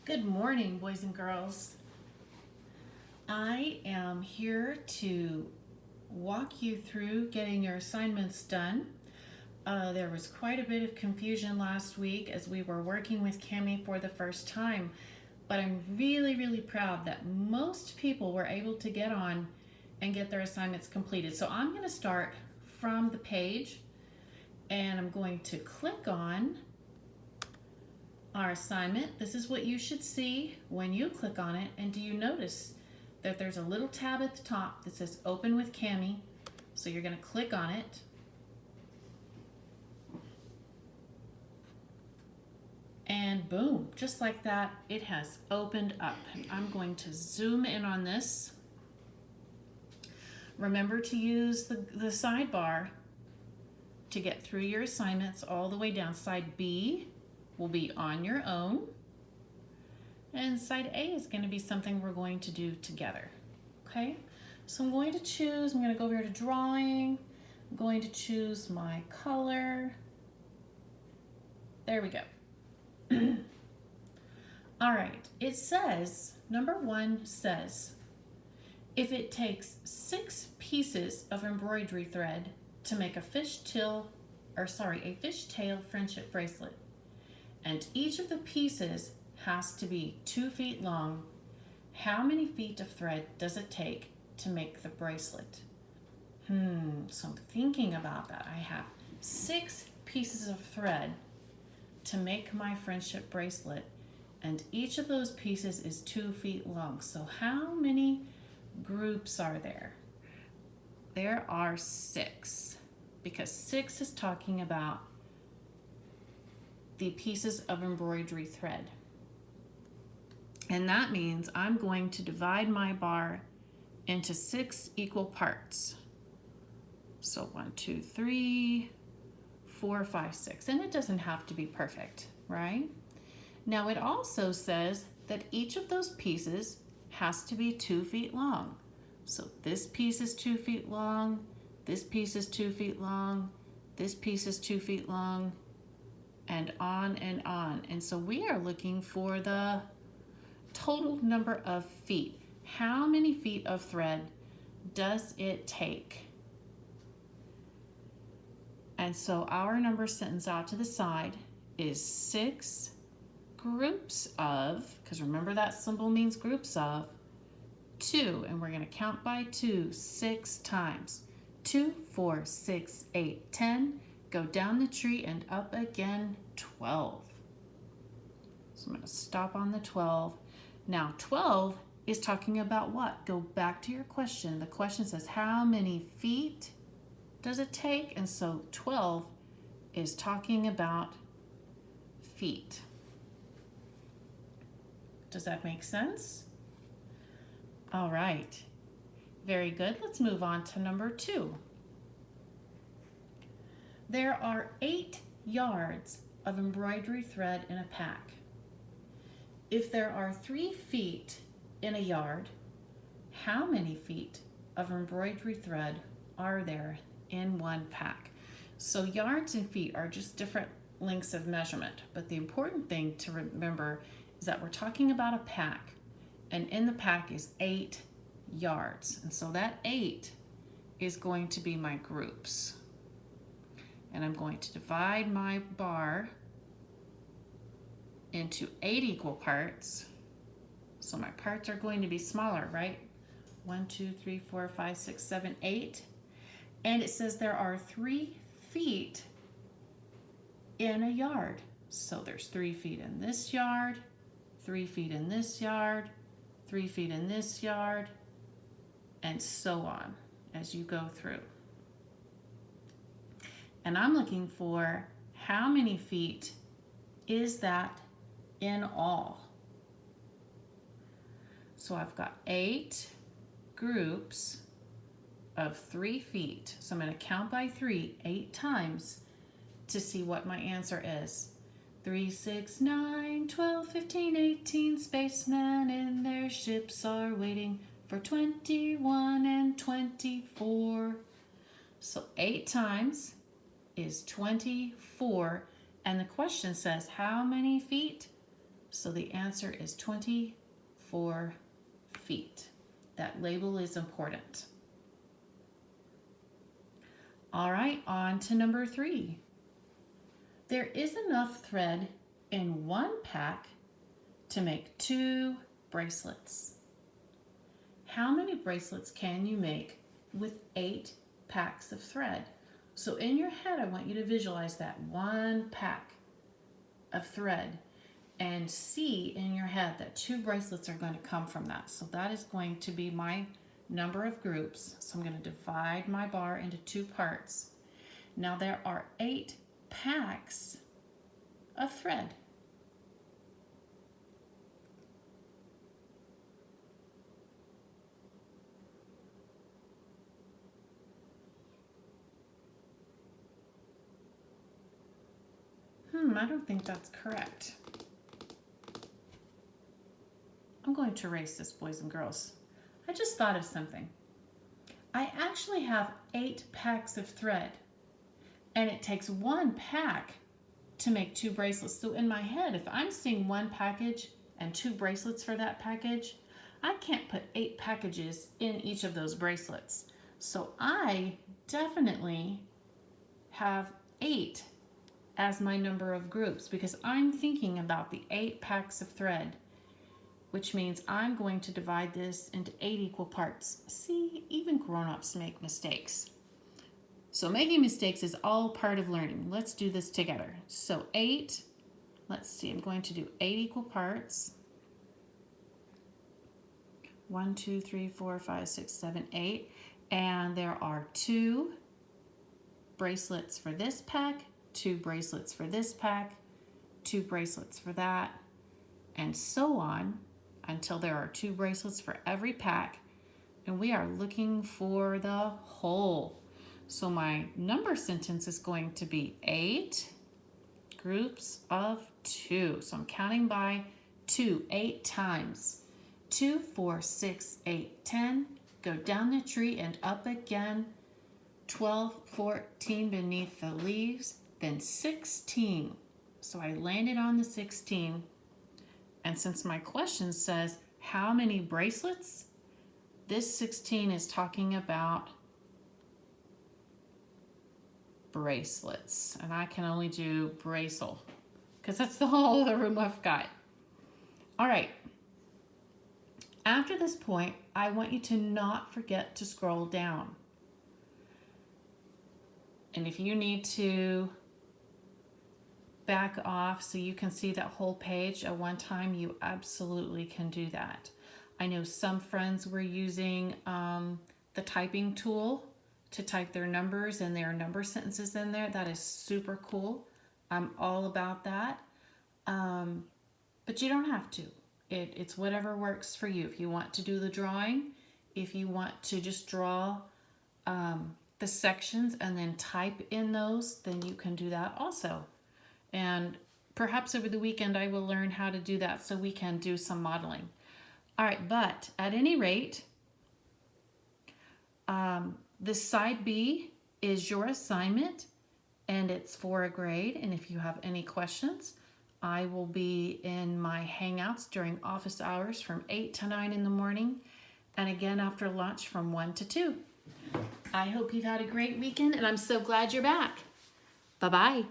Good morning, boys and girls. I am here to walk you through getting your assignments done. There was quite a bit of confusion last week as we were working with Cami for the first time, but I'm really proud that most people were able to get on and get their assignments completed. So I'm going to start from the page and I'm going to click on our assignment. This is what you should see when you click on it. And do you notice that there's a little tab at the top that says Open with Cami? So you're going to click on it. And boom, just like that, it has opened up. And I'm going to zoom in on this. Remember to use the sidebar to get through your assignments all the way down. Side B will be on your own, and side A is going to be something we're going to do together. Okay, so I'm going to go over here to drawing. I'm going to choose my color. There we go. All right, it says, number 1 says, if it takes 6 pieces of embroidery thread to make a fishtail friendship bracelet, and each of the pieces has to be 2 feet long, how many feet of thread does it take to make the bracelet? So I'm thinking about that. I have 6 pieces of thread to make my friendship bracelet, and each of those pieces is 2 feet long. So how many groups are there? There are 6, because 6 is talking about the pieces of embroidery thread. And that means I'm going to divide my bar into 6 equal parts. So 1, 2, 3, 4, 5, 6. And it doesn't have to be perfect, right? Now it also says that each of those pieces has to be 2 feet long. So this piece is 2 feet long, this piece is 2 feet long, this piece is 2 feet long, and on and on. And so we are looking for the total number of feet. How many feet of thread does it take? And so our number sentence out to the side is 6 groups of, because remember that symbol means groups of, 2, and we're going to count by 2 6 times. 2, 4, 6, 8, 10. Go down the tree and up again, 12. So I'm going to stop on the 12. Now 12 is talking about what? Go back to your question. The question says how many feet does it take? And so 12 is talking about feet. Does that make sense? All right. Very good. Let's move on to number 2. There are 8 yards of embroidery thread in a pack. If there are 3 feet in a yard, how many feet of embroidery thread are there in one pack? So yards and feet are just different lengths of measurement, but the important thing to remember is that we're talking about a pack, and in the pack is 8 yards. And so that 8 is going to be my groups. And I'm going to divide my bar into 8 equal parts. So my parts are going to be smaller, right? 1, 2, 3, 4, 5, 6, 7, 8. And it says there are 3 feet in a yard. So there's 3 feet in this yard, 3 feet in this yard, 3 feet in this yard, and so on as you go through. And I'm looking for how many feet is that in all. So I've got 8 groups of 3 feet. So I'm going to count by 3 8 times to see what my answer is. 3, 6, 9, 12, 15, 18 spacemen in their ships are waiting for 21 and 24. So 8 times is 24, and the question says how many feet? So the answer is 24 feet. That label is important. All right, on to number 3. There is enough thread in one pack to make 2 bracelets. How many bracelets can you make with 8 packs of thread? So in your head, I want you to visualize that one pack of thread and see in your head that 2 bracelets are going to come from that. So that is going to be my number of groups. So I'm going to divide my bar into 2 parts. Now there are 8 packs of thread. I don't think that's correct. I'm going to erase this, boys and girls. I just thought of something. I actually have 8 packs of thread, and it takes 1 pack to make 2 bracelets. So in my head, if I'm seeing 1 package and 2 bracelets for that package, I can't put 8 packages in each of those bracelets. So I definitely have 8 as my number of groups because I'm thinking about the 8 packs of thread, which means I'm going to divide this into 8 equal parts. See, even grown-ups make mistakes. So making mistakes is all part of learning. Let's do this together. So 8, let's see, I'm going to do 8 equal parts. 1, 2, 3, 4, 5, 6, 7, 8. And there are 2 bracelets for this pack, 2 bracelets for this pack, 2 bracelets for that, and so on until there are 2 bracelets for every pack. And we are looking for the whole. So my number sentence is going to be 8 groups of 2. So I'm counting by 2, 8 times. 2, 4, 6, 8, 10. Go down the tree and up again. 12, 14 beneath the leaves. Then 16. So I landed on the 16. And since my question says, how many bracelets? This 16 is talking about bracelets. And I can only do bracelet because that's the whole other room I've got. All right. After this point, I want you to not forget to scroll down. And if you need to back off so you can see that whole page at one time, you absolutely can do that. I know some friends were using the typing tool to type their numbers and their number sentences in there. That is super cool. I'm all about that. But you don't have to. It's whatever works for you. If you want to do the drawing, if you want to just draw the sections and then type in those, then you can do that also. And perhaps over the weekend I will learn how to do that so we can do some modeling. All right, but at any rate, this side B is your assignment and it's for a grade. And if you have any questions, I will be in my Hangouts during office hours from 8 to 9 in the morning and again after lunch from 1 to 2. I hope you've had a great weekend and I'm so glad you're back. Bye-bye.